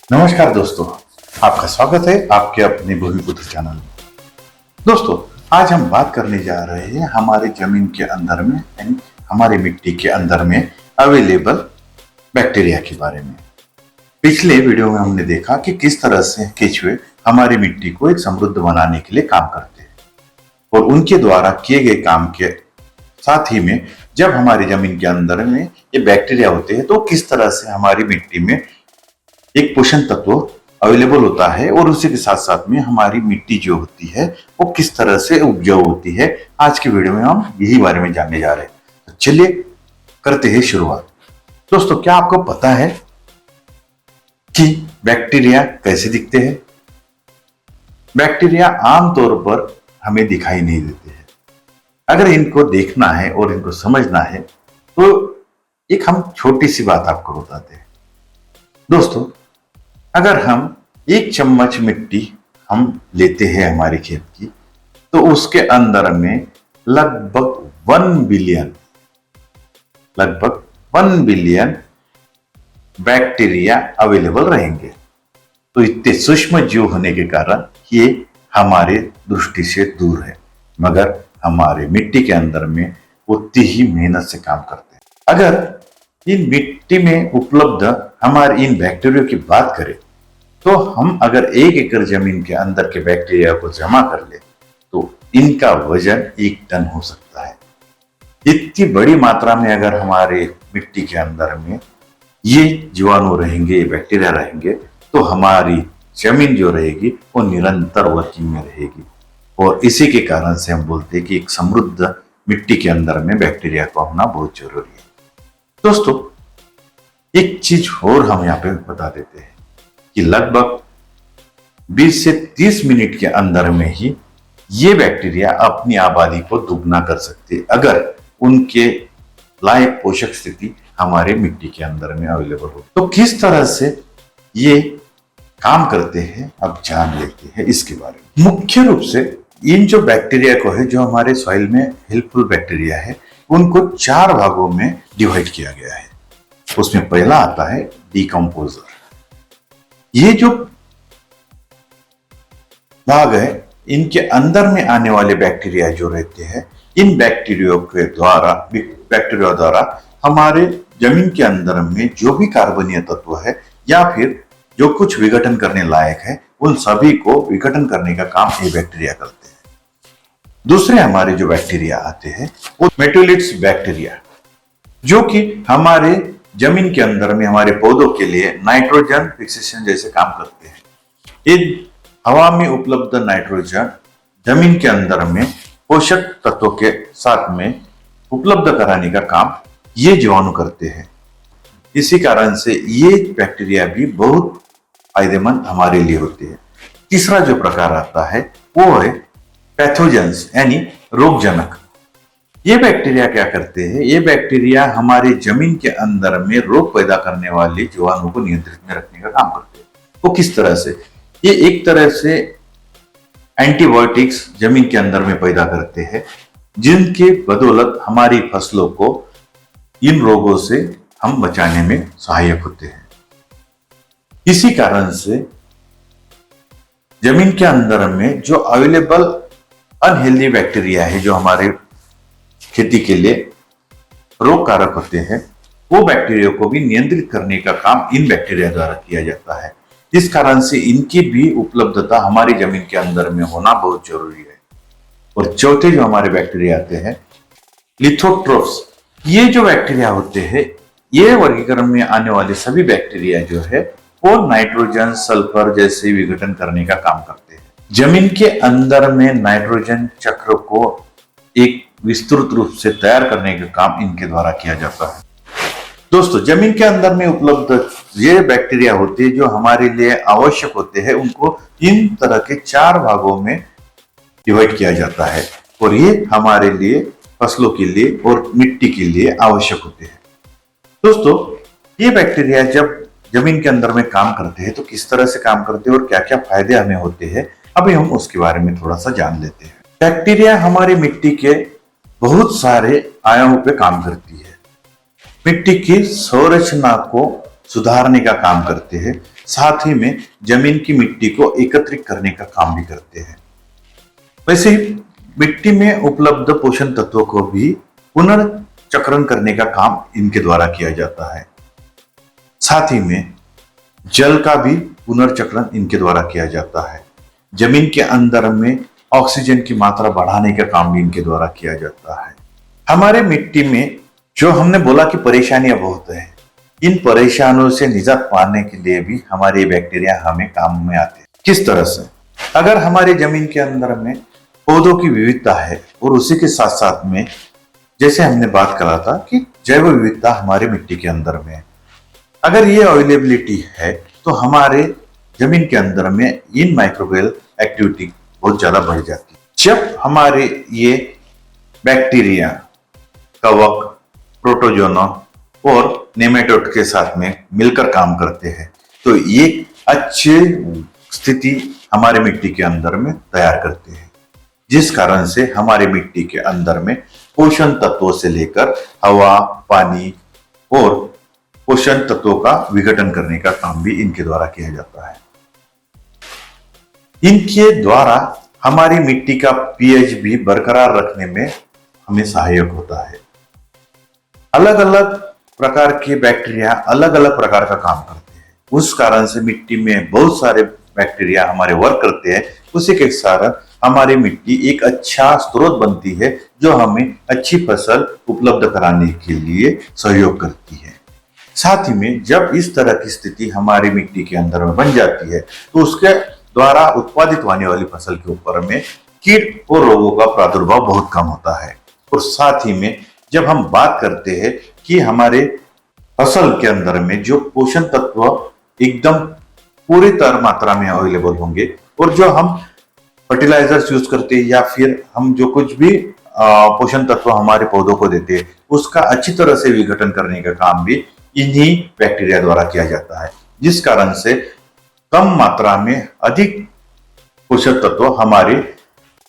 नमस्कार दोस्तों, आपका स्वागत है आपके अपने भूमिपुत्र चैनल में। दोस्तों, आज हम बात करने जा रहे हैं हमारे जमीन के अंदर में यानी हमारे मिट्टी के अंदर में अवेलेबल बैक्टीरिया के बारे में। पिछले वीडियो में हमने देखा कि किस तरह से केचुए हमारी मिट्टी को एक समृद्ध बनाने के लिए काम करते हैं और उनके द्वारा किए गए काम के साथ ही में जब हमारी जमीन के अंदर में ये बैक्टीरिया होते हैं तो किस तरह से हमारी मिट्टी में एक पोषण तत्व अवेलेबल होता है और उसी के साथ साथ में हमारी मिट्टी जो होती है वो किस तरह से उपजाऊ होती है। आज की वीडियो में हम यही बारे में जानने जा रहे हैं। तो चलिए करते हैं शुरुआत। दोस्तों, क्या आपको पता है कि बैक्टीरिया कैसे दिखते हैं? बैक्टीरिया आमतौर पर हमें दिखाई नहीं देते हैं। अगर इनको देखना है और इनको समझना है तो एक हम छोटी सी बात आपको बताते हैं। दोस्तों, अगर हम एक चम्मच मिट्टी हम लेते हैं हमारे खेत की तो उसके अंदर में लगभग 1 बिलियन बैक्टीरिया अवेलेबल रहेंगे। तो इतने सूक्ष्म जीव होने के कारण ये हमारे दृष्टि से दूर है, मगर हमारे मिट्टी के अंदर में उतनी ही मेहनत से काम करते हैं। अगर इन मिट्टी में उपलब्ध हमारे इन बैक्टीरिया की बात करें तो हम अगर 1 एकड़ जमीन के अंदर के बैक्टीरिया को जमा कर ले तो इनका वजन 1 टन हो सकता है। इतनी बड़ी मात्रा में अगर हमारे मिट्टी के अंदर में ये जीवाणु रहेंगे, बैक्टीरिया रहेंगे तो हमारी जमीन जो रहेगी वो निरंतर वर्किंग में रहेगी। और इसी के कारण से हम बोलते हैं कि एक समृद्ध मिट्टी के अंदर में बैक्टीरिया का होना बहुत जरूरी है। दोस्तों, एक चीज और हम यहाँ पे बता देते हैं कि लगभग 20 से 30 मिनट के अंदर में ही ये बैक्टीरिया अपनी आबादी को दुगना कर सकते हैं अगर उनके लायक पोषक स्थिति हमारे मिट्टी के अंदर में अवेलेबल हो। तो किस तरह से ये काम करते हैं अब जान लेते हैं इसके बारे में। मुख्य रूप से इन जो बैक्टीरिया को है, जो हमारे सॉइल में हेल्पफुल बैक्टीरिया है, उनको 4 भागों में डिवाइड किया गया है। उसमें पहला आता है डिकम्पोजर। ये जो भाग है, इनके अंदर में आने वाले बैक्टीरिया जो रहते हैं, इन बैक्टीरिया द्वारा हमारे जमीन के अंदर में जो भी कार्बनीय तत्व है या फिर जो कुछ विघटन करने लायक है, उन सभी को विघटन करने का काम ये बैक्टीरिया करते हैं। दूसरे हमारे जो बैक्टीरिया आते हैं वो मेटोलिट्स बैक्टीरिया, जो कि हमारे जमीन के अंदर में हमारे पौधों के लिए नाइट्रोजन फिक्सेशन जैसे काम करते हैं। इन हवा में उपलब्ध नाइट्रोजन जमीन के अंदर में पोषक तत्वों के साथ में उपलब्ध कराने का काम ये जीवाणु करते हैं। इसी कारण से ये बैक्टीरिया भी बहुत फायदेमंद हमारे लिए होते हैं। तीसरा जो प्रकार आता है वो है पैथोजेंस यानी रोगजनक। ये बैक्टीरिया क्या करते हैं? ये बैक्टीरिया हमारे जमीन के अंदर में रोग पैदा करने वाले जीवाणु को नियंत्रित में रखने का काम करते हैं। वो किस तरह से? ये एक तरह से एंटीबायोटिक्स जमीन के अंदर में पैदा करते हैं, जिनके बदौलत हमारी फसलों को इन रोगों से हम बचाने में सहायक होते हैं। इसी कारण से जमीन के अंदर में जो अवेलेबल अनहेल्दी बैक्टीरिया है, जो हमारे खेती के लिए रोग कारक होते हैं, वो बैक्टीरिया को भी नियंत्रित करने का काम इन बैक्टीरिया द्वारा किया जाता है। इस कारण से इनकी भी उपलब्धता हमारी जमीन के अंदर में होना बहुत जरूरी है। और चौथे जो हमारे बैक्टीरिया आते हैं लिथोट्रोफ्स। ये जो बैक्टीरिया होते हैं, ये वर्गीकरण में आने वाले सभी बैक्टीरिया जो है वो नाइट्रोजन, सल्फर जैसे विघटन करने का काम करते हैं। जमीन के अंदर में नाइट्रोजन चक्र को एक विस्तृत रूप से तैयार करने का काम इनके द्वारा किया जाता है। दोस्तों, जमीन के अंदर में उपलब्ध ये बैक्टीरिया होते हैं जो हमारे लिए आवश्यक होते हैं, उनको इन तरह के 4 भागों में डिवाइड किया जाता है और ये हमारे लिए फसलों के लिए और मिट्टी के लिए आवश्यक होते हैं। दोस्तों, ये बैक्टीरिया जब जमीन के अंदर में काम करते हैं तो किस तरह से काम करते हैं और क्या क्या फायदे हमें होते हैं, अभी हम उसके बारे में थोड़ा सा जान लेते हैं। बैक्टीरिया हमारी मिट्टी के बहुत सारे आयामों पे काम करती है। मिट्टी की संरचना को सुधारने का काम करते हैं। साथ ही में जमीन की मिट्टी को एकत्रित करने का काम भी करते हैं। वैसे ही मिट्टी में उपलब्ध पोषण तत्वों को भी पुनर्चक्रण करने का काम इनके द्वारा किया जाता है। साथ ही में जल का भी पुनर्चक्रण इनके द्वारा किया जाता है। जमीन के अंदर में ऑक्सीजन की मात्रा बढ़ाने का काम भी इनके द्वारा किया जाता है। हमारे मिट्टी में जो हमने बोला कि परेशानियां बहुत है, इन परेशानियों से निजात पाने के लिए भी हमारे बैक्टीरिया हमें काम में आते हैं। किस तरह से? अगर हमारे जमीन के अंदर में पौधों की विविधता है और उसी के साथ साथ में जैसे हमने बात करा था कि जैव विविधता हमारे मिट्टी के अंदर में है, अगर ये अवेलेबिलिटी है तो हमारे जमीन के अंदर में इन माइक्रोबियल एक्टिविटी बहुत ज्यादा बढ़ जाती है। जब हमारे ये बैक्टीरिया, कवक, प्रोटोजोना और नेमेटोड के साथ में मिलकर काम करते हैं तो ये अच्छी स्थिति हमारे मिट्टी के अंदर में तैयार करते हैं, जिस कारण से हमारे मिट्टी के अंदर में पोषण तत्वों से लेकर हवा, पानी और पोषण तत्वों का विघटन करने का काम भी इनके द्वारा किया जाता है। इनके द्वारा हमारी मिट्टी का पीएच भी बरकरार रखने में हमें सहायक होता है। अलग अलग प्रकार के बैक्टीरिया अलग अलग प्रकार का काम करते हैं, उस कारण से मिट्टी में बहुत सारे बैक्टीरिया हमारे वर्क करते हैं। उसी के कारण हमारी मिट्टी एक अच्छा स्रोत बनती है जो हमें अच्छी फसल उपलब्ध कराने के लिए सहयोग करती है। साथ ही में जब इस तरह की स्थिति हमारी मिट्टी के अंदर में बन जाती है तो उसके द्वारा उत्पादित होने वाली फसल के ऊपर में कीट और रोगों का प्रादुर्भाव बहुत कम होता है। और साथ ही में जब हम बात करते हैं कि हमारे फसल के अंदर में जो पोषण तत्व एकदम पूरी तरह मात्रा में अवेलेबल होंगे और जो हम फर्टिलाइजर्स यूज करते हैं या फिर हम जो कुछ भी पोषण तत्व हमारे पौधों को देते हैं उसका अच्छी तरह से विघटन करने का काम भी इन्हीं बैक्टीरिया द्वारा किया जाता है, जिस कारण से कम मात्रा में अधिक पोषक तत्व हमारे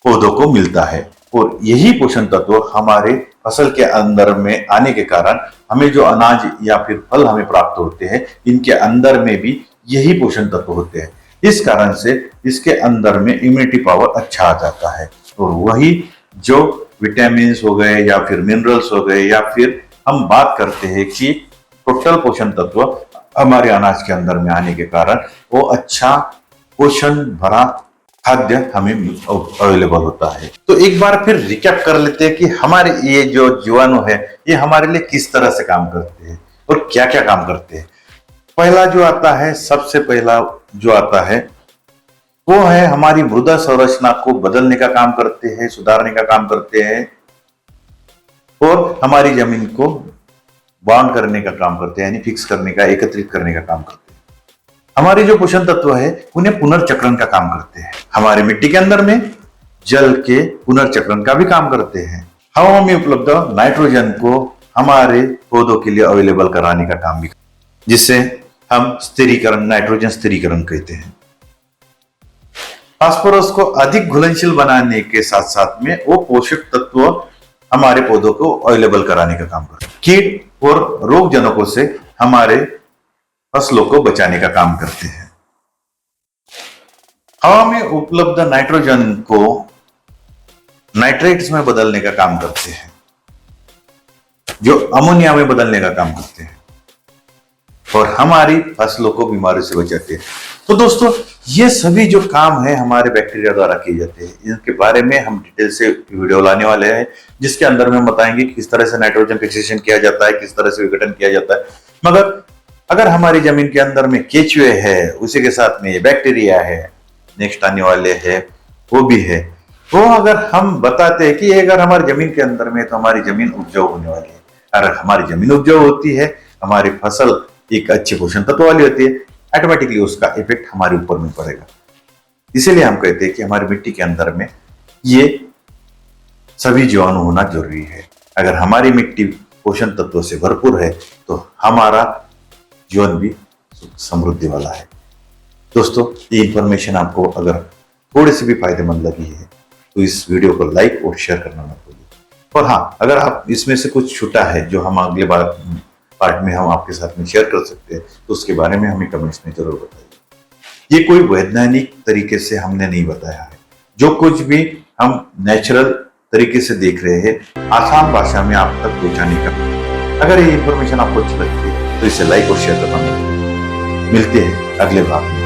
पौधों को मिलता है। और यही पोषण तत्व हमारे फसल के अंदर में आने के कारण हमें जो अनाज या फिर फल हमें प्राप्त होते हैं इनके अंदर में भी यही पोषण तत्व होते हैं। इस कारण से इसके अंदर में इम्यूनिटी पावर अच्छा आ जाता है और वही जो विटामिन हो गए या फिर मिनरल्स हो गए या फिर हम बात करते हैं कि टोटल पोषण तत्व हमारे अनाज के अंदर में आने के कारण वो अच्छा पोषण भरा खाद्य हमें अवेलेबल होता है। तो एक बार फिर रिकैप कर लेते हैं कि हमारे ये जो जीवाणु है ये हमारे लिए किस तरह से काम करते हैं और क्या क्या काम करते हैं। पहला जो आता है, सबसे पहला जो आता है वो है हमारी मृदा संरचना को बदलने का काम करते हैं, सुधारने का काम करते हैं और हमारी जमीन को बाउंड करने का काम करते हैं, यानी फिक्स करने का, एकत्रित करने का काम करते हैं। हमारे जो पोषण तत्व है उन्हें पुनर्चक्रण का काम करते हैं। हमारे मिट्टी के अंदर में जल के पुनर्चक्रण का भी काम करते हैं। हवा में उपलब्ध नाइट्रोजन को हमारे पौधों के लिए अवेलेबल कराने का काम भी, जिससे हम स्थिरीकरण, नाइट्रोजन स्थिरीकरण कहते हैं। फास्फोरस को अधिक घुलनशील बनाने के साथ साथ में वो पोषक तत्व हमारे पौधों को अवेलेबल कराने का काम करते हैं। कीट और रोग जनकों से हमारे फसलों को बचाने का काम करते हैं। हवा में उपलब्ध नाइट्रोजन को नाइट्रेट्स में बदलने का काम करते हैं, जो अमोनिया में बदलने का काम करते हैं और हमारी फसलों को बीमारियों से बचाते हैं। तो दोस्तों, ये सभी जो काम है हमारे बैक्टीरिया द्वारा किए जाते हैं, इनके बारे में हम डिटेल से वीडियो लाने वाले हैं, जिसके अंदर में हम बताएंगे कि किस तरह से नाइट्रोजन फिक्सेशन किया जाता है, किस तरह से विघटन किया जाता है। मगर अगर हमारी जमीन के अंदर में केचुए है, उसी के साथ में ये बैक्टीरिया है, नेक्स्ट आने वाले है वो भी है, वो अगर हम बताते हैं कि अगर हमारी जमीन के अंदर में तो हमारी जमीन उपजाऊ होने वाली है। अगर हमारी जमीन उपजाऊ होती है, हमारी फसल एक अच्छे पोषण तत्व वाली होती है, ऑटोमेटिकली उसका इफेक्ट हमारे ऊपर में पड़ेगा। इसीलिए हम कहते हैं कि हमारी मिट्टी के अंदर में ये सभी जीवाणु होना जरूरी है। अगर हमारी मिट्टी पोषण तत्वों से भरपूर है तो हमारा जीवन भी समृद्धि वाला है। दोस्तों, ये इंफॉर्मेशन आपको अगर थोड़ी सी भी फायदेमंद लगी है तो इस वीडियो को लाइक और शेयर करना मत भूलिए। और हाँ, अगर आप इसमें से कुछ छूटा है जो हम अगले पार्ट में हम आपके साथ में शेयर कर सकते हैं तो उसके बारे में हमें कमेंट्स में जरूर बताइए। ये कोई वैज्ञानिक तरीके से हमने नहीं बताया है। जो कुछ भी हम नेचुरल तरीके से देख रहे हैं, आसान भाषा में आप तक पहुंचाने का। अगर ये इंफॉर्मेशन आपको अच्छी लगती है तो इसे लाइक और शेयर करना मत भूलिए। मिलते हैं अगले भाग में।